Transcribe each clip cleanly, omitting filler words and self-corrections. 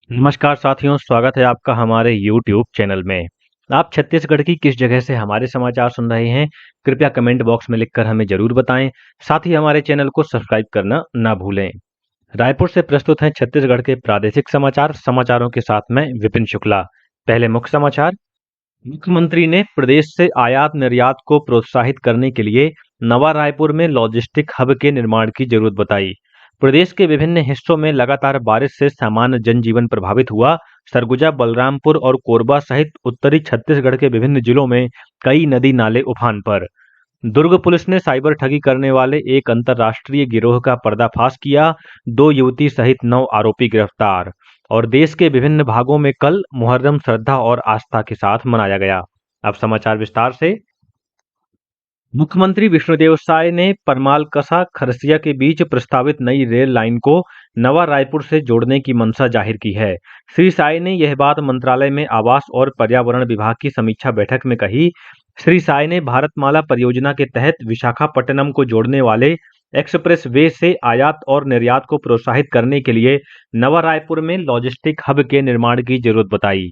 नमस्कार साथियों, स्वागत है आपका हमारे YouTube चैनल में। आप छत्तीसगढ़ की किस जगह से हमारे समाचार सुन रहे हैं? कृपया कमेंट बॉक्स में लिखकर हमें जरूर बताएं। साथ ही हमारे चैनल को सब्सक्राइब करना ना भूलें। रायपुर से प्रस्तुत हैं छत्तीसगढ़ के प्रादेशिक समाचार। समाचारों के साथ मैं विपिन शुक्ला। पहले मुख्य समाचार। मुख्यमंत्री ने प्रदेश से आयात निर्यात को प्रोत्साहित करने के लिए नवा रायपुर में लॉजिस्टिक हब के निर्माण की जरूरत बताई। प्रदेश के विभिन्न हिस्सों में लगातार बारिश से सामान्य जनजीवन प्रभावित हुआ। सरगुजा, बलरामपुर और कोरबा सहित उत्तरी छत्तीसगढ़ के विभिन्न जिलों में कई नदी नाले उफान पर। दुर्ग पुलिस ने साइबर ठगी करने वाले एक अंतर्राष्ट्रीय गिरोह का पर्दाफाश किया। 2 युवती सहित 9 आरोपी गिरफ्तार। और देश के विभिन्न भागों में कल मुहर्रम श्रद्धा और आस्था के साथ मनाया गया। अब समाचार विस्तार से। मुख्यमंत्री विष्णुदेव साय ने परमालकसा खरसिया के बीच प्रस्तावित नई रेल लाइन को नवा रायपुर से जोड़ने की मंशा जाहिर की है। श्री साय ने यह बात मंत्रालय में आवास और पर्यावरण विभाग की समीक्षा बैठक में कही। श्री साय ने भारतमाला परियोजना के तहत विशाखापट्टनम को जोड़ने वाले एक्सप्रेस वे से आयात और निर्यात को प्रोत्साहित करने के लिए नवा रायपुर में लॉजिस्टिक हब के निर्माण की जरूरत बताई।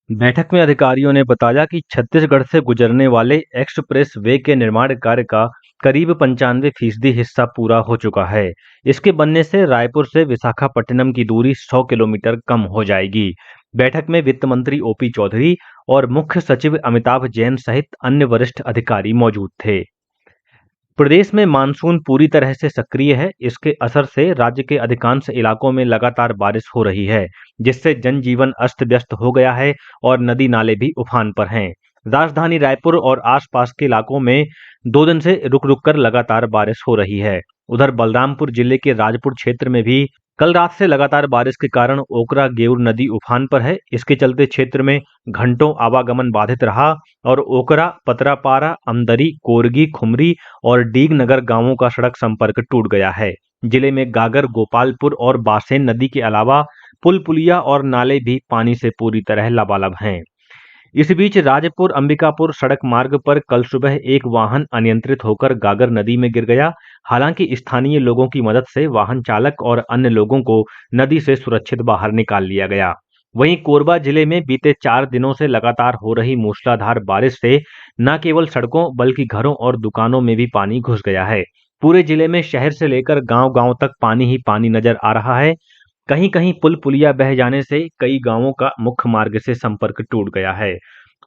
बैठक में अधिकारियों ने बताया कि छत्तीसगढ़ से गुजरने वाले एक्सप्रेस वे के निर्माण कार्य का करीब 95% हिस्सा पूरा हो चुका है। इसके बनने से रायपुर से विशाखापट्टनम की दूरी 100 किलोमीटर कम हो जाएगी। बैठक में वित्त मंत्री ओपी चौधरी और मुख्य सचिव अमिताभ जैन सहित अन्य वरिष्ठ अधिकारी मौजूद थे। प्रदेश में मानसून पूरी तरह से सक्रिय है। इसके असर से राज्य के अधिकांश इलाकों में लगातार बारिश हो रही है, जिससे जनजीवन अस्त व्यस्त हो गया है और नदी नाले भी उफान पर हैं। राजधानी रायपुर और आसपास के इलाकों में 2 दिन से रुक रुक कर लगातार बारिश हो रही है। उधर बलरामपुर जिले के राजपुर क्षेत्र में भी कल रात से लगातार बारिश के कारण ओकरा गेउर नदी उफान पर है। इसके चलते क्षेत्र में घंटों आवागमन बाधित रहा और ओकरा, पतरापारा, अमदरी, कोरगी, खुमरी और डीगनगर गांवों का सड़क संपर्क टूट गया है। जिले में गागर, गोपालपुर और बासेन नदी के अलावा पुल, पुलिया और नाले भी पानी से पूरी तरह लबालब हैं। इस बीच राजपुर अंबिकापुर सड़क मार्ग पर कल सुबह एक वाहन अनियंत्रित होकर गागर नदी में गिर गया। हालांकि स्थानीय लोगों की मदद से वाहन चालक और अन्य लोगों को नदी से सुरक्षित बाहर निकाल लिया गया। वहीं कोरबा जिले में बीते 4 दिनों से लगातार हो रही मूसलाधार बारिश से न केवल सड़कों बल्कि घरों और दुकानों में भी पानी घुस गया है। पूरे जिले में शहर से लेकर गांव-गांव तक पानी ही पानी नजर आ रहा है। कहीं-कहीं पुल पुलिया बह जाने से कई गांवों का मुख्य मार्ग से संपर्क टूट गया है।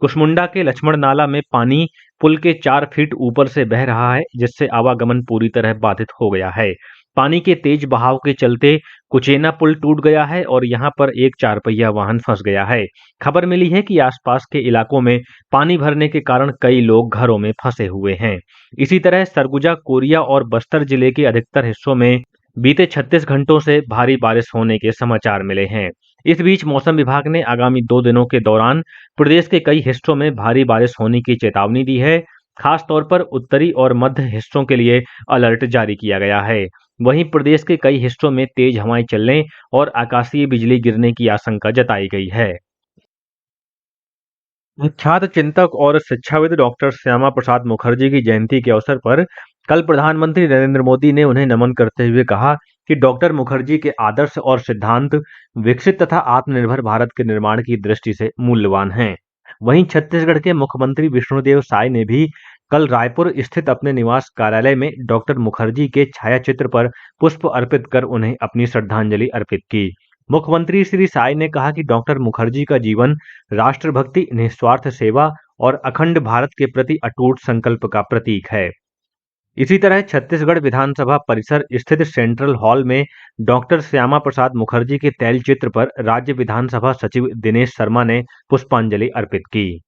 कुसमुंडा के लक्ष्मण नाला में पानी पुल के 4 फीट ऊपर से बह रहा है, जिससे आवागमन पूरी तरह बाधित हो गया है। पानी के तेज बहाव के चलते कुचेना पुल टूट गया है और यहां पर एक 4 पहिया वाहन फंस गया है। खबर मिली है कि आसपास के इलाकों में पानी भरने के कारण कई लोग घरों में फंसे हुए हैं। इसी तरह सरगुजा, कोरिया और बस्तर जिले के अधिकतर हिस्सों में बीते 36 घंटों से भारी बारिश होने के समाचार मिले हैं। इस बीच मौसम विभाग ने आगामी 2 दिनों के दौरान प्रदेश के कई हिस्सों में भारी बारिश होने की चेतावनी दी है। खास तौर पर उत्तरी और मध्य हिस्सों के लिए अलर्ट जारी किया गया है। वहीं प्रदेश के कई हिस्सों में तेज हवाएं चलने और आकाशीय बिजली गिरने की आशंका जताई गई है। ख्यात चिंतक और शिक्षाविद डॉक्टर श्यामा प्रसाद मुखर्जी की जयंती के अवसर पर कल प्रधानमंत्री नरेंद्र मोदी ने उन्हें नमन करते हुए कहा कि डॉक्टर मुखर्जी के आदर्श और सिद्धांत विकसित तथा आत्मनिर्भर भारत के निर्माण की दृष्टि से मूल्यवान हैं। वहीं छत्तीसगढ़ के मुख्यमंत्री विष्णुदेव साय ने भी कल रायपुर स्थित अपने निवास कार्यालय में डॉक्टर मुखर्जी के छायाचित्र पर पुष्प अर्पित कर उन्हें अपनी श्रद्धांजलि अर्पित की। मुख्यमंत्री श्री साय ने कहा कि डॉक्टर मुखर्जी का जीवन राष्ट्रभक्ति, निस्वार्थ सेवा और अखंड भारत के प्रति अटूट संकल्प का प्रतीक है। इसी तरह छत्तीसगढ़ विधानसभा परिसर स्थित सेंट्रल हॉल में डॉक्टर श्यामा प्रसाद मुखर्जी के तैलचित्र पर राज्य विधानसभा सचिव दिनेश शर्मा ने पुष्पांजलि अर्पित की।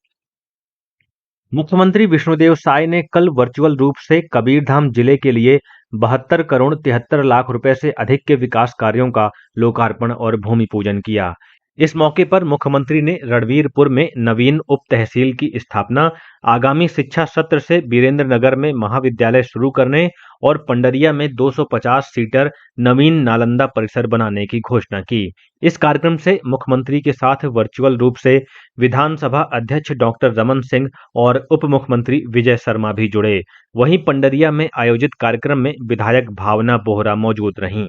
मुख्यमंत्री विष्णुदेव साय ने कल वर्चुअल रूप से कबीरधाम जिले के लिए 72 करोड़ 73 लाख रुपए से अधिक के विकास कार्यों का लोकार्पण और भूमि पूजन किया। इस मौके पर मुख्यमंत्री ने रणवीरपुर में नवीन उप तहसील की स्थापना, आगामी शिक्षा सत्र से वीरेंद्र नगर में महाविद्यालय शुरू करने और पंडरिया में 250 सीटर नवीन नालंदा परिसर बनाने की घोषणा की। इस कार्यक्रम से मुख्यमंत्री के साथ वर्चुअल रूप से विधानसभा अध्यक्ष डॉक्टर रमन सिंह और उप मुख्यमंत्री विजय शर्मा भी जुड़े। वहीं पंडरिया में आयोजित कार्यक्रम में विधायक भावना बोहरा मौजूद रहीं।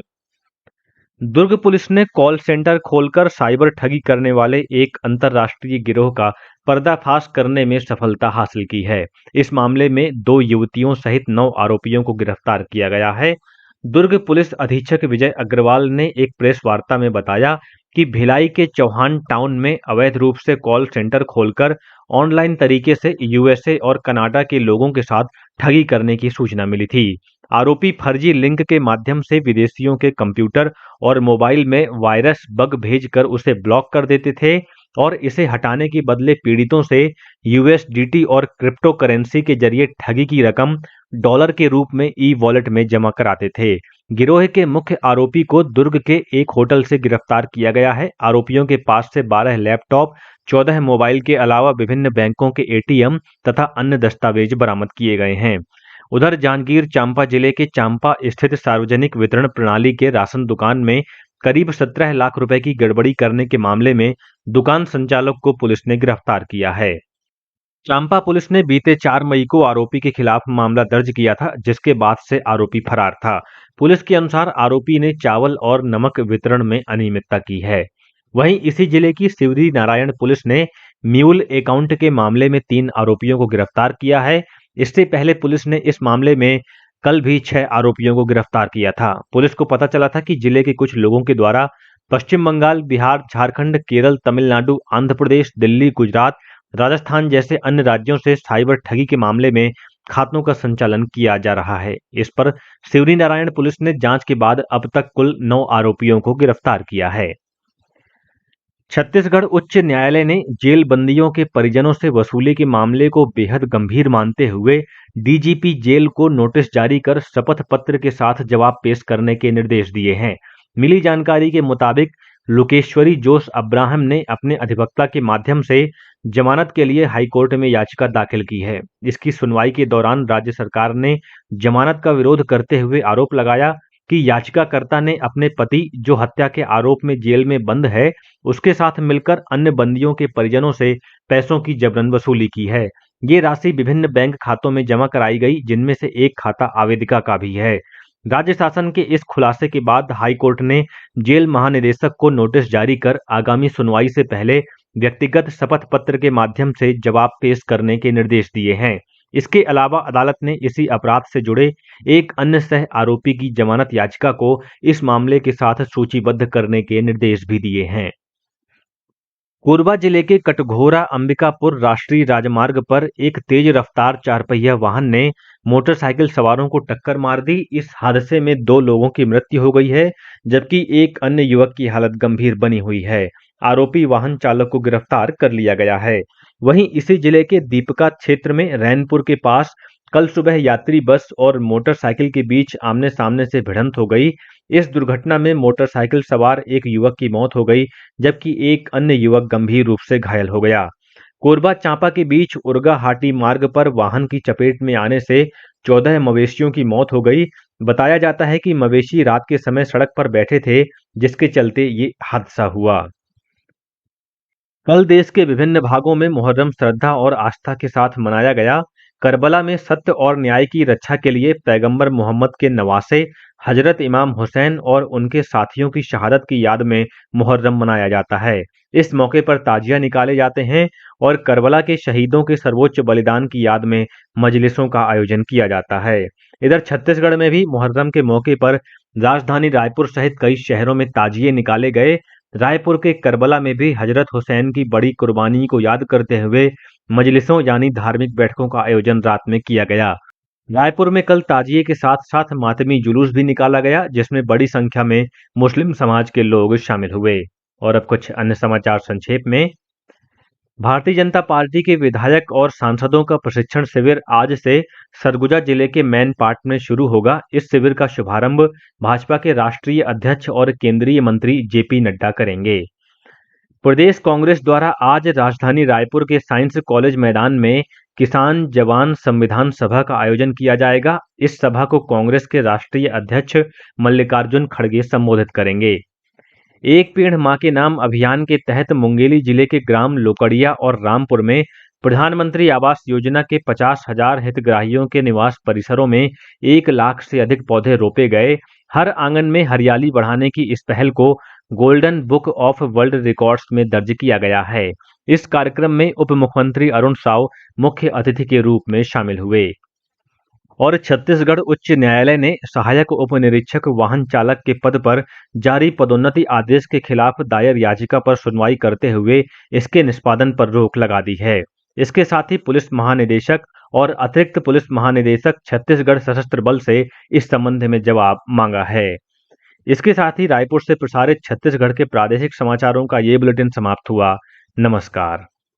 दुर्ग पुलिस ने कॉल सेंटर खोलकर साइबर ठगी करने वाले एक अंतर्राष्ट्रीय गिरोह का पर्दाफाश करने में सफलता हासिल की है। इस मामले में 2 युवतियों सहित 9 आरोपियों को गिरफ्तार किया गया है। दुर्ग पुलिस अधीक्षक विजय अग्रवाल ने एक प्रेस वार्ता में बताया कि भिलाई के चौहान टाउन में अवैध रूप से कॉल सेंटर खोलकर ऑनलाइन तरीके से यूएसए और कनाडा के लोगों के साथ ठगी करने की सूचना मिली थी। आरोपी फर्जी लिंक के माध्यम से विदेशियों के कंप्यूटर और मोबाइल में वायरस बग भेजकर उसे ब्लॉक कर देते थे और इसे हटाने के बदले पीड़ितों से यूएसडीटी और क्रिप्टो करेंसी के जरिए ठगी की रकम डॉलर के रूप में ई वॉलेट में जमा कराते थे। गिरोह के मुख्य आरोपी को दुर्ग के एक होटल से गिरफ्तार किया गया है। आरोपियों के पास से 12 लैपटॉप, 14 मोबाइल के अलावा विभिन्न बैंकों के एटीएम तथा अन्य दस्तावेज बरामद किए गए हैं। उधर जांजगीर चांपा जिले के चांपा स्थित सार्वजनिक वितरण प्रणाली के राशन दुकान में करीब 17 लाख रुपए की गड़बड़ी करने के मामले में दुकान संचालक को पुलिस ने गिरफ्तार किया है। चांपा पुलिस ने बीते 4 मई को आरोपी के खिलाफ मामला दर्ज किया था, जिसके बाद से आरोपी फरार था। पुलिस के अनुसार आरोपी ने चावल और नमक वितरण में अनियमितता की है। वहीं इसी जिले की सिवरी नारायण पुलिस ने म्यूल अकाउंट के मामले में 3 आरोपियों को गिरफ्तार किया है। इससे पहले पुलिस ने इस मामले में कल भी 6 आरोपियों को गिरफ्तार किया था। पुलिस को पता चला था कि जिले के कुछ लोगों के द्वारा पश्चिम बंगाल, बिहार, झारखंड, केरल, तमिलनाडु, आंध्र प्रदेश, दिल्ली, गुजरात, राजस्थान जैसे अन्य राज्यों से साइबर ठगी के मामले में खातों का संचालन किया जा रहा है। इस पर सिवरी नारायण पुलिस ने जांच के बाद अब तक कुल 9 आरोपियों को गिरफ्तार किया है। छत्तीसगढ़ उच्च न्यायालय ने जेल बंदियों के परिजनों से वसूली के मामले को बेहद गंभीर मानते हुए डीजीपी जेल को नोटिस जारी कर शपथ पत्र के साथ जवाब पेश करने के निर्देश दिए हैं। मिली जानकारी के मुताबिक लोकेश्वरी जोश अब्राहम ने अपने अधिवक्ता के माध्यम से जमानत के लिए हाईकोर्ट में याचिका दाखिल की है। इसकी सुनवाई के दौरान राज्य सरकार ने जमानत का विरोध करते हुए आरोप लगाया कि याचिकाकर्ता ने अपने पति, जो हत्या के आरोप में जेल में बंद है, उसके साथ मिलकर अन्य बंदियों के परिजनों से पैसों की जबरन वसूली की है। ये राशि विभिन्न बैंक खातों में जमा कराई गई, जिनमें से एक खाता आवेदिका का भी है। राज्य शासन के इस खुलासे के बाद हाईकोर्ट ने जेल महानिदेशक को नोटिस जारी कर आगामी सुनवाई से पहले व्यक्तिगत शपथ पत्र के माध्यम से जवाब पेश करने के निर्देश दिए हैं। इसके अलावा अदालत ने इसी अपराध से जुड़े एक अन्य सह आरोपी की जमानत याचिका को इस मामले के साथ सूचीबद्ध करने के निर्देश भी दिए हैं। कोरबा जिले के कटघोरा अंबिकापुर राष्ट्रीय राजमार्ग पर एक तेज रफ्तार 4 पहिया वाहन ने मोटरसाइकिल सवारों को टक्कर मार दी। इस हादसे में 2 लोगों की मृत्यु हो गई है, जबकि एक अन्य युवक की हालत गंभीर बनी हुई है। आरोपी वाहन चालक को गिरफ्तार कर लिया गया है। वहीं इसी जिले के दीपका क्षेत्र में रैनपुर के पास कल सुबह यात्री बस और मोटरसाइकिल के बीच आमने सामने से भिड़ंत हो गई। इस दुर्घटना में मोटरसाइकिल सवार एक युवक की मौत हो गई, जबकि एक अन्य युवक गंभीर रूप से घायल हो गया। कोरबा चांपा के बीच उरगा हाटी मार्ग पर वाहन की चपेट में आने से 14 मवेशियों की मौत हो गई। बताया जाता है कि मवेशी रात के समय सड़क पर बैठे थे, जिसके चलते ये हादसा हुआ। कल देश के विभिन्न भागों में मुहर्रम श्रद्धा और आस्था के साथ मनाया गया। करबला में सत्य और न्याय की रक्षा के लिए पैगंबर मोहम्मद के नवासे हजरत इमाम हुसैन और उनके साथियों की शहादत की याद में मुहर्रम मनाया जाता है। इस मौके पर ताजिया निकाले जाते हैं और करबला के शहीदों के सर्वोच्च बलिदान की याद में मजलिसों का आयोजन किया जाता है। इधर छत्तीसगढ़ में भी मुहर्रम के मौके पर राजधानी रायपुर सहित कई शहरों में ताजिए निकाले गए। रायपुर के करबला में भी हजरत हुसैन की बड़ी कुर्बानी को याद करते हुए मजलिसों यानी धार्मिक बैठकों का आयोजन रात में किया गया। रायपुर में कल ताजिए के साथ साथ मातमी जुलूस भी निकाला गया, जिसमें बड़ी संख्या में मुस्लिम समाज के लोग शामिल हुए। और अब कुछ अन्य समाचार संक्षेप में। भारतीय जनता पार्टी के विधायक और सांसदों का प्रशिक्षण शिविर आज से सरगुजा जिले के मैनपाट में शुरू होगा। इस शिविर का शुभारंभ भाजपा के राष्ट्रीय अध्यक्ष और केंद्रीय मंत्री जेपी नड्डा करेंगे। प्रदेश कांग्रेस द्वारा आज राजधानी रायपुर के साइंस कॉलेज मैदान में किसान जवान संविधान सभा का आयोजन किया जाएगा। इस सभा को कांग्रेस के राष्ट्रीय अध्यक्ष मल्लिकार्जुन खड़गे संबोधित करेंगे। एक पेड़ मां के नाम अभियान के तहत मुंगेली जिले के ग्राम लोकड़िया और रामपुर में प्रधानमंत्री आवास योजना के 50,000 हितग्राहियों के निवास परिसरों में 1 लाख से अधिक पौधे रोपे गए। हर आंगन में हरियाली बढ़ाने की इस पहल को golden book of world records में दर्ज किया गया है। इस कार्यक्रम में उप मुख्यमंत्री अरुण साव मुख्य अतिथि के रूप में शामिल हुए और छत्तीसगढ़ उच्च न्यायालय ने सहायक उप निरीक्षक वाहन चालक के पद पर जारी पदोन्नति आदेश के खिलाफ दायर याचिका पर सुनवाई करते हुए इसके निष्पादन पर रोक लगा दी है। इसके साथ ही पुलिस महानिदेशक और अतिरिक्त पुलिस महानिदेशक छत्तीसगढ़ सशस्त्र बल से इस संबंध में जवाब मांगा है। इसके साथ ही रायपुर से प्रसारित छत्तीसगढ़ के प्रादेशिक समाचारों का ये बुलेटिन समाप्त हुआ। नमस्कार।